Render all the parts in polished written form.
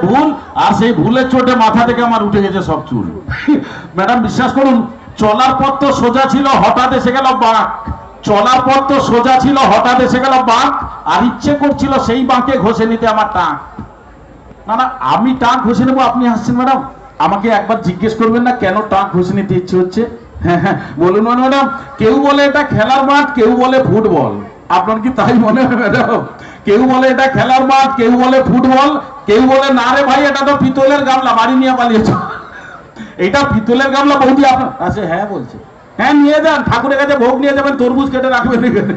ভুল, আর সেই ভুলের চোটে মাথা থেকে আমার উঠে গেছে সব চুল। ম্যাডাম বিশ্বাস করুন, চলার পথ তো সোজা ছিল, হঠাৎ এসে গেল বাঁক। চলার পথ তো সোজা ছিল, হঠাৎ এসে গেল বাঁক, আর ইচ্ছে করছিল সেই বাঁকে ঘষে নিতে আমার টাক। না না, আমি টাক ঘষে নেবো, আপনি হাসছেন ম্যাডাম? আমাকে একবার জিজ্ঞেস করবেন না কেন টাক ঘষে নিতে ইচ্ছে হচ্ছে? হ্যাঁ হ্যাঁ বলুন ম্যাডাম। কেউ বলে এটা খেলার মাঠ, কেউ বলে ফুটবল। আপনার কি তাই মনে হয় ম্যাডাম? কেউ বলে এটা খেলার মাঠ, কেউ বলে ফুটবল, কেউ বলে না রে ভাই এটা তো পিতলের গামলা, বাড়ি নিয়ে পালিয়েছ। এটা পিতলের গামলা বৌদি আপনার? আচ্ছা হ্যাঁ বলছে, হ্যাঁ নিয়ে যান, ঠাকুরের কাছে ভোগ নিয়ে যাবেন, তরমুজ কেটে রাখবেন এখানে।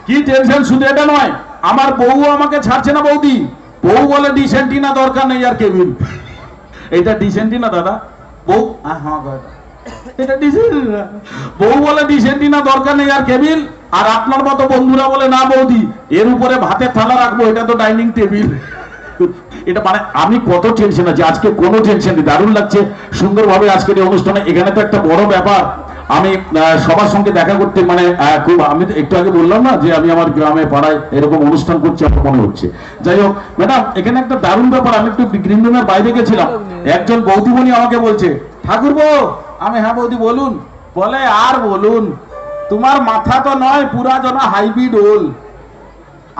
কি টেনশন, শুধু এটা নয়, আমার বউ আমাকে ছাড়ছে না বৌদি। বউ বলে ডিসেন্টিনা দরকার নেই আর কেবিল। এটা ডিসেন্টিনা দাদা? বউ হ্যাঁ এটা ডিসেন্টিনা। বউ বলে ডিসেন্টিনা দরকার নেই আর কেবিল, আর আপনার মতো বন্ধুরা বলে না বৌদি এর উপরে ভাতের থালা রাখবো, এটা তো ডাইনিং টেবিল। এটা মানে আমি কত টেনশন আছে, আজকে কোনো টেনশন নেই, দারুণ লাগছে সুন্দরভাবে আজকের এই অনুষ্ঠানে। এখানে তো একটা বড় ব্যাপার, আমি সবার সঙ্গে দেখা করতে মানে খুব, আমি একটু আগে বললাম না যে আমি আমার গ্রামে পাড়ায় এরকম অনুষ্ঠান করছি, আমার মনে হচ্ছে। যাই হোক ম্যাডাম, এখানে একটা দারুণ ব্যাপার, আমি একটু গ্রিন রুমের বাইরে গেছিলাম, একজন বৌদিমণি আমাকে বলছে ঠাকুরপো। আমি হ্যাঁ বৌদি বলুন। বলে আর বলুন, তোমার মাথা তো নয় পুরা যেন হাইব্রিড ওল।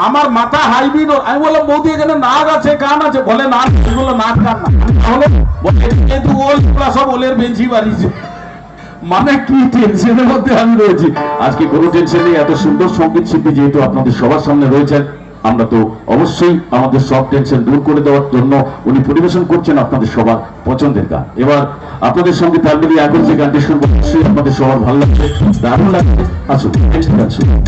আমার মাথা হাইব্রিড ওল। আমি বললাম বৌদি এখানে নাক আছে কান আছে? বলে না, বললো নাক কান না। তাহলে ওল সব ওলের বেঞ্চি বাড়িছে। মানে কি টেনশনের মধ্যে আমি রয়েছি। আজকে কোনো টেনশন নেই, এত সুন্দর সঙ্গীত শিল্পী যেহেতু আপনাদের সবার সামনে রয়েছেন, আমরা তো অবশ্যই আমাদের সব টেনশন দূর করে দেওয়ার জন্য উনি পরিবেশন করছেন আপনাদের সবার পছন্দের গান। এবার আপনাদের সঙ্গে তার মিলিয়ে এখন যে গানটি শুনবো অবশ্যই আপনাদের সবার ভালো লাগছে, দারুণ লাগছে। আসুন গান শুনুন।